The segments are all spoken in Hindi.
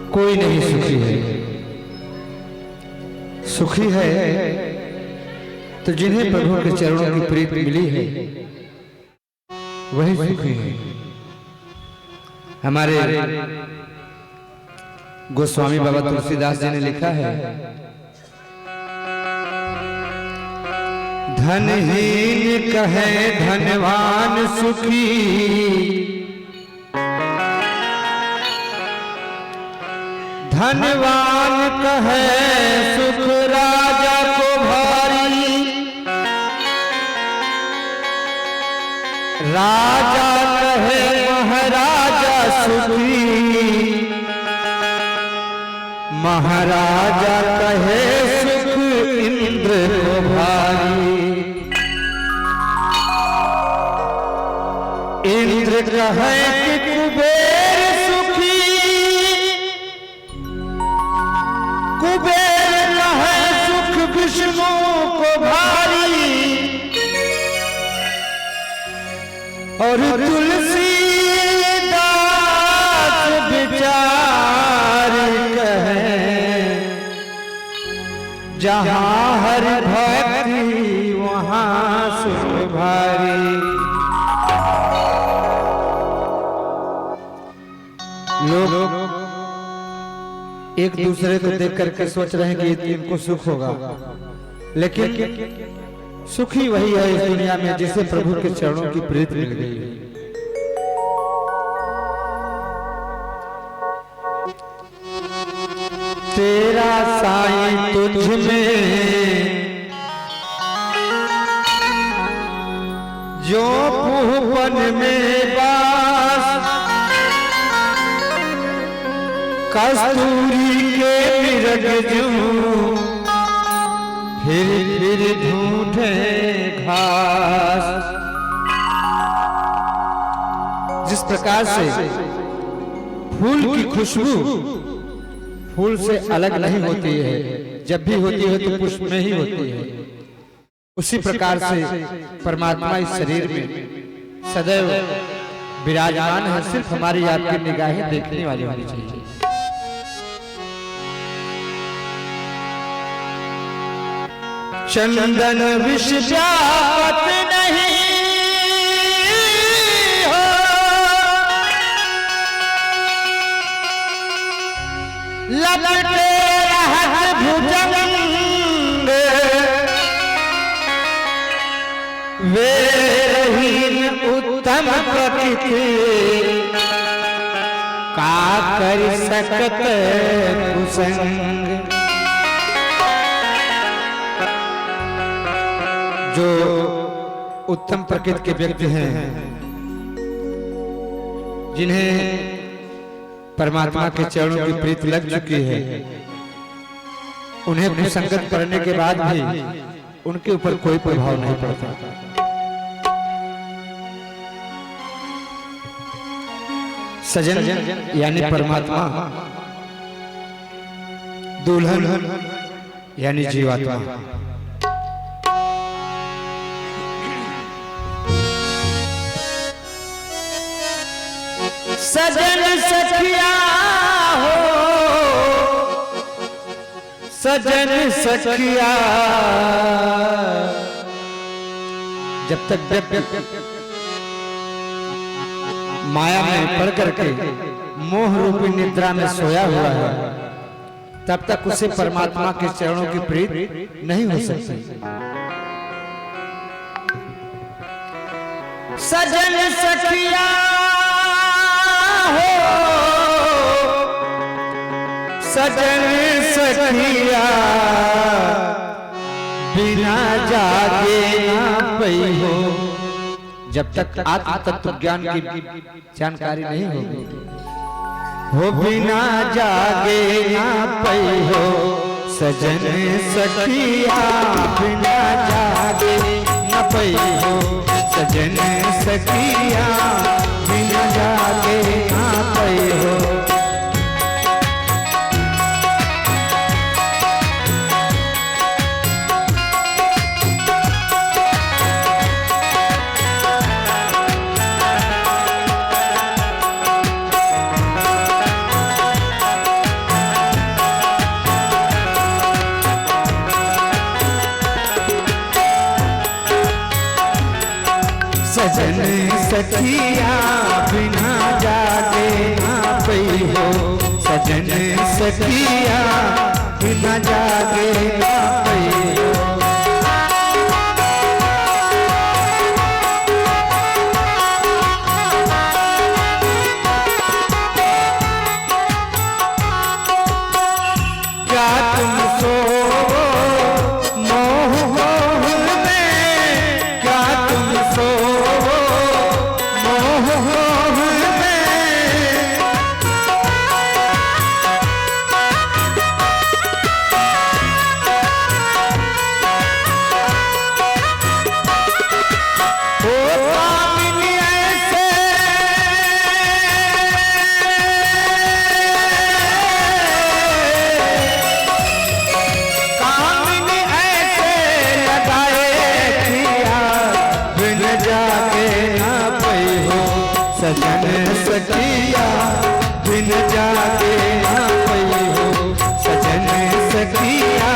कोई नहीं सुखी है। सुखी है तो जिन्हें प्रभु के चरणों की प्रीत मिली है वही सुखी है। हमारे गोस्वामी बाबा तुलसीदास जी ने लिखा है, धनहीन कहे धनवान सुखी, धनवान कहे सुख राजा को भारी, राजा कहे महाराजा सुखी, महाराजा कहे सुख इंद्र को भारी, इंद्र कहे कि कुबेर सुखी, कुबेर कहे सुख विष्णु को भारी, और तुलसीदास विचार कहे, जहां हर भक्ति वहां सुख भारी। लोग एक दूसरे को देख करके सोच रहे हैं कि इनको सुख होगा, लेकिन सुखी वही है इस दुनिया में जिसे प्रभु के चरणों की प्रीत मिल गई है। तेरा साईं तुझ में जो पूपन में बास, कस्तूरी के मिरग जूं फिर ढूंढे घास। जिस प्रकार से फूल की खुशबू फूल से अलग नहीं होती है, जब भी होती है तो पुष्प में ही होती है, उसी प्रकार से परमात्मा इस शरीर में सदैव विराजमान है। सिर्फ हमारी आपकी निगाहें देखने वाली होनी चाहिए। चंदन विष व्यापत नहीं हो, लपटे रहत भुजंग, वे रहीन उत्तम प्रकृति, का कर सकत कुसंग। जो उत्तम प्रकृति के व्यक्ति हैं, जिन्हें परमात्मा के चरणों की प्रीति लग चुकी है, उन्हें कुसंगत करने के बाद भी उनके ऊपर कोई प्रभाव नहीं पड़ता। सजन यानी परमात्मा, दुल्हन यानी जीवात्मा। सजन सखिया हो, सजन सखिया, जब तक माया में पड़ करके मोह रूपी निद्रा में सोया हुआ है, तब तक उसे परमात्मा के चरणों की प्रीत नहीं हो सकती। सजन सखिया हो, सजन सखिया, बिना जागे ना पई हो। जब तक आत्म तत्व ज्ञान की जानकारी नहीं होगी, हो बिना जागे ना पई हो। सजन सखिया बिना जागे ना पई हो, सजन सखिया बिना जागे ना पई हो। सखिया बिना जागे ना पई हो, सजन सखिया बिना जागे ना पई हो। क्या तुम सो मोह मोह में, क्या तुम सो मोह मोह में, ओ कामिनी ऐसे कामिनी ऐसे लगाए किया बिन जागे ना पई हो, सजन सखिया बिन जागे ना पई हो, सजन सखिया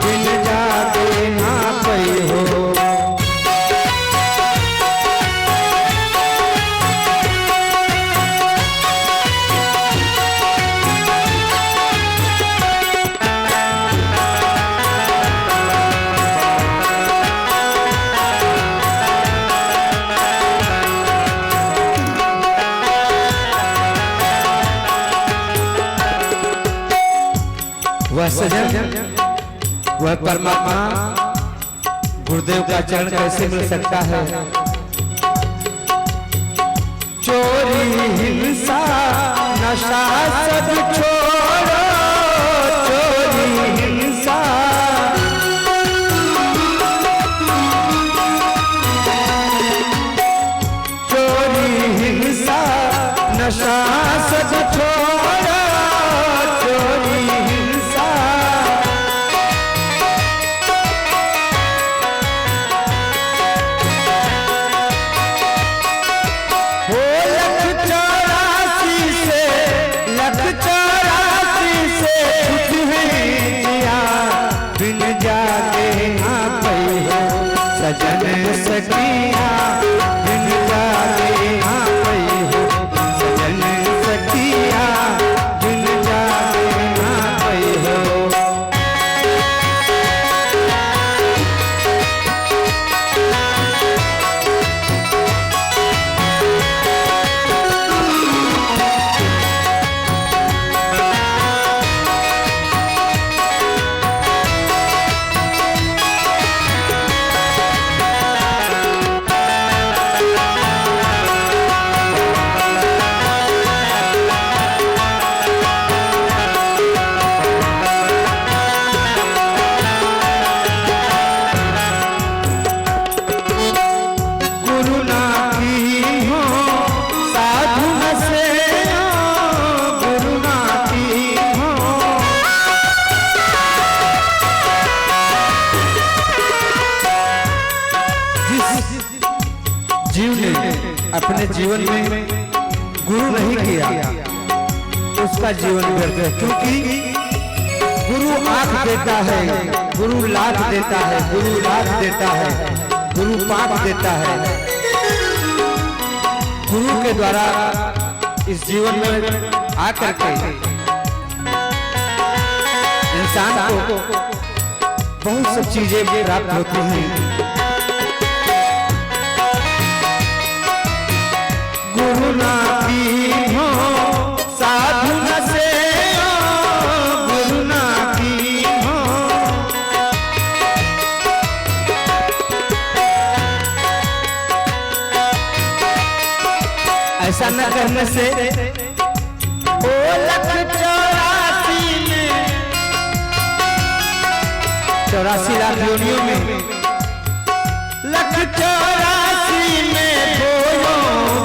बिन जागे ना पई हो। वह सजन, वह परमात्मा गुरुदेव का चरण कैसे मिल सकता है। चोरी हिंसा नशा सब छोड़ो, चोरी हिंसा चोरी हिंसा नशा सब छोड़ो, चोरी हिंसा हो। लख 84 से लख 84 से छूट हुई जिया बिन जागे ना पई हो, सजन सखिया बिन जागे ना पई हो, सजन सखिया बिन जागे ना पई हो। गुरु ना की हो साधु न से हो, गुरु ना की हो जिस जीव ने अपने जीवन में गुरु नहीं किया उसका जीवन व्यर्थ है, क्योंकि गुरु आँख देता है, गुरु लाख देता है, गुरु लाख देता है, गुरु पाप देता है। गुरु के द्वारा इस जीवन में आकर के इंसान को बहुत सी चीजें प्राप्त होती हैं। गुरु ना की हो साधु न से हो, गुरु ना की हो ऐसा न करने से। ओ लख 84 में 84 लाख योनियों में लख 84 में खोयो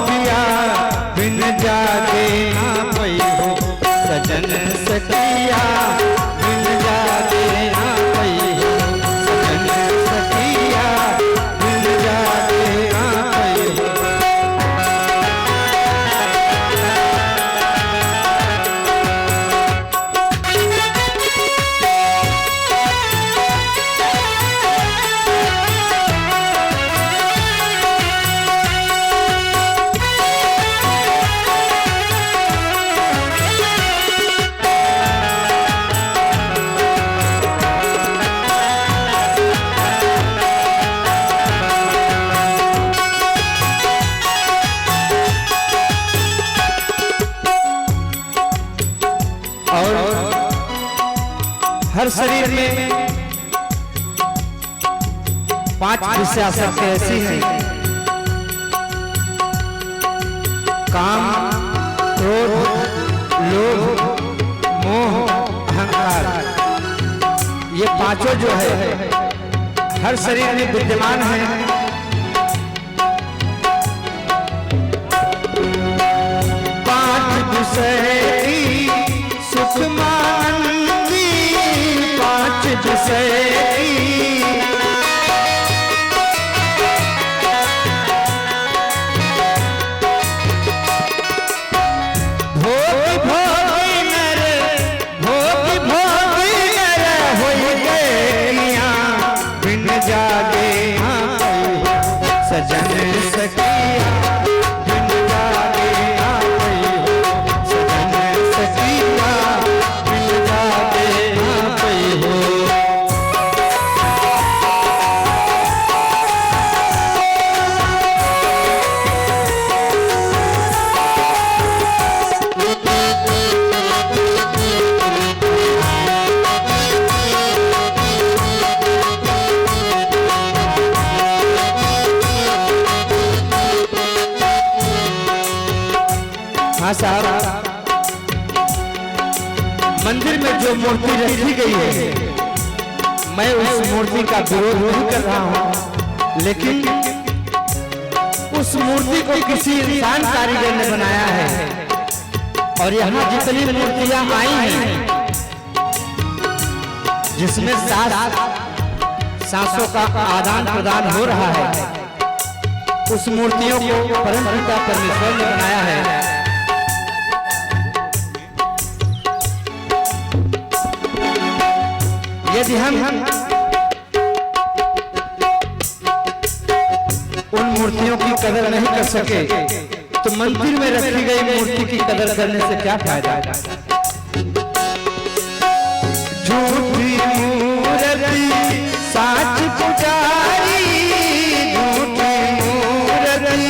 दिया बिन जागे ना पई हो, सजन सखिया बिन जागे ना पई हो, सजन सखिया बिन जागे ना पई हो। हर शरीर में 5 विषयासक्ति ऐसी हैं, काम, क्रोध, लोभ, मोह, अहंकार। ये पांचों जो है हर शरीर में विद्यमान है। सुख मानंदी 5 विषय भोग भोगी नर होई गया बिन जागे सजन सखिया बिन जागे साहब, मंदिर में जो मूर्ति रखी गई है, मैं उस मूर्ति का विरोध नहीं कर रहा हूं, लेकिन उस मूर्ति को किसी इंसान कारीगर ने बनाया है। और यहाँ जितनी मूर्तियां आई हैं, जिसमें सांसों का आदान प्रदान हो रहा है, उस मूर्तियों को परमपिता परमेश्वर ने बनाया है। यदि हम उन मूर्तियों की कदर नहीं कर सके तो मंदिर में रखी गई मूर्ति की कदर करने से क्या फायदा। झूठी मूर्ति साच पुजारी, झूठी मूर्ति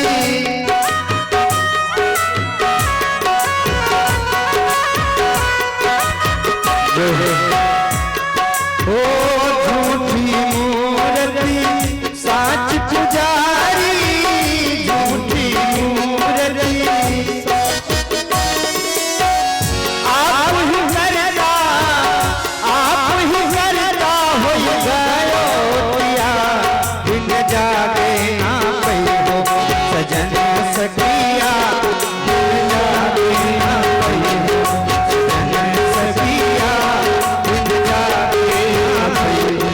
जो है ओ झूठी मूर्ति साच पुजारी, झूठी मूर्ति आप ही करता हो गया बिन जागे ना पैहो सजन सखिया बिन जागे ना पैहो सजन सखिया बिन जागे ना पैहो।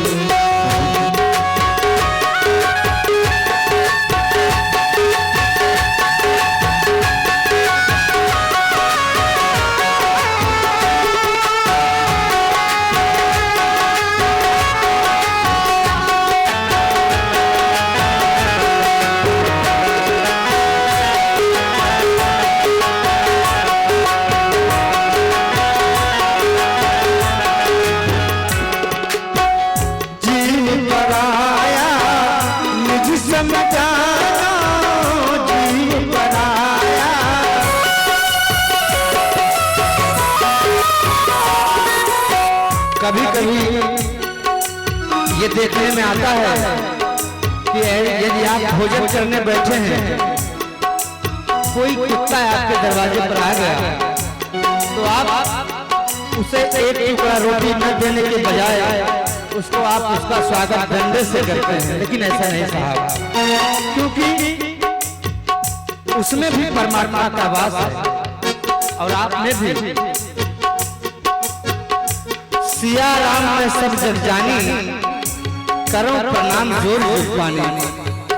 कभी कभी ये देखने में आता है कि यदि आप भोजन करने बैठे हैं, कोई कुत्ता आपके दरवाजे पर आ गया तो आप उसे एक टुकड़ा रोटी न देने के बजाय उसको आप उसका स्वागत डंडे से करते हैं। लेकिन ऐसा नहीं साहब, क्योंकि उसमें भी परमात्मा का वास है और आप में भी। सिया राम में सब जग जानी, करो प्रणाम जोर जुबानी।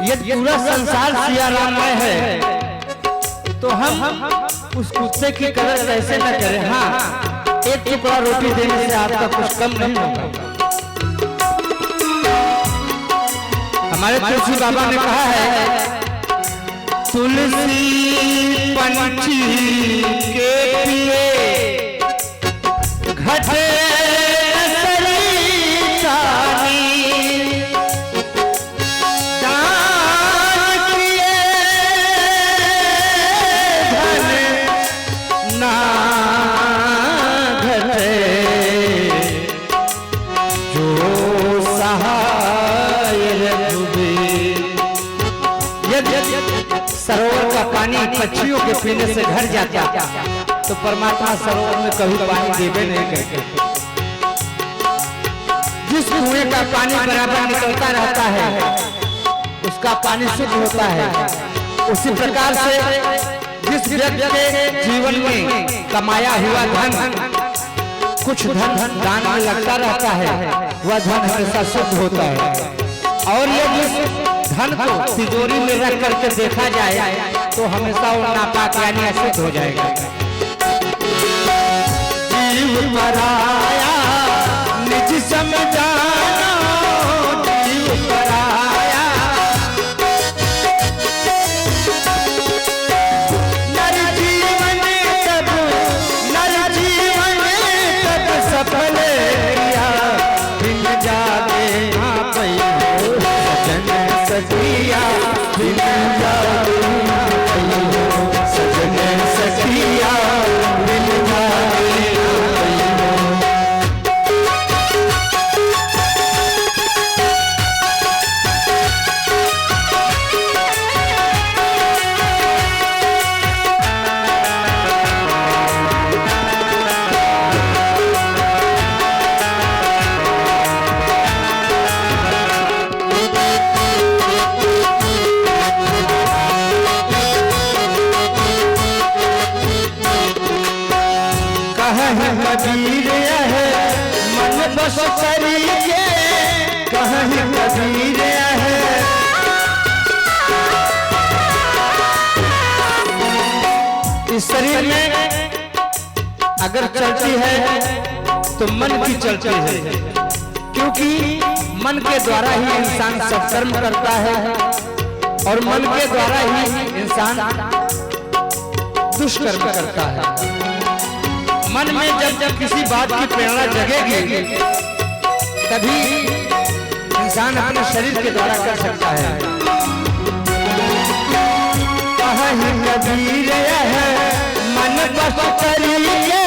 ये पूरा संसार सिया राम में है तो हम उस कुत्ते की कदर कैसे न करें। हाँ, एक टुकड़ा रोटी देने से आपका कुछ कम नहीं होगा। हमारे तुलसी बाबा ने कहा है, तुलसी पंछी के पिए घटे पक्षियों के पीने से घर जाता तो परमात्मा सरोवर में कभी पानी देवे नहीं करते। जिस कुएं का पानी बराबर निकलता रहता है उसका पानी शुद्ध होता है। उसी प्रकार से जिस व्यक्ति के जीवन में कमाया हुआ धन कुछ धन दान में लगता रहता है वह धन हमेशा शुद्ध होता है। और यदि धन को तिजोरी में रख करके देखा जाए तो हमेशा वो नापाक यानी अशुद्ध हो जाएगा। जीव पराया निज समझाना, जीव पराया नर जीवन तब सफल किया बिन जागे हाँ पई सजन सखिया बिन जागे हाँ पई सजन सखिया बिन जागे हाँ पई। कबीर है मन बस करिए कहीं कबीर है। इस शरीर में अगर चलती है तो मन की चलती है, क्योंकि मन के द्वारा ही इंसान सत्कर्म करता है और मन के द्वारा ही इंसान दुष्कर्म करता है। मन में जब किसी बात की प्रेरणा जगेगी तभी इंसान अपने शरीर के द्वारा कर सकता है। कहीं कबीर है मन बस करिए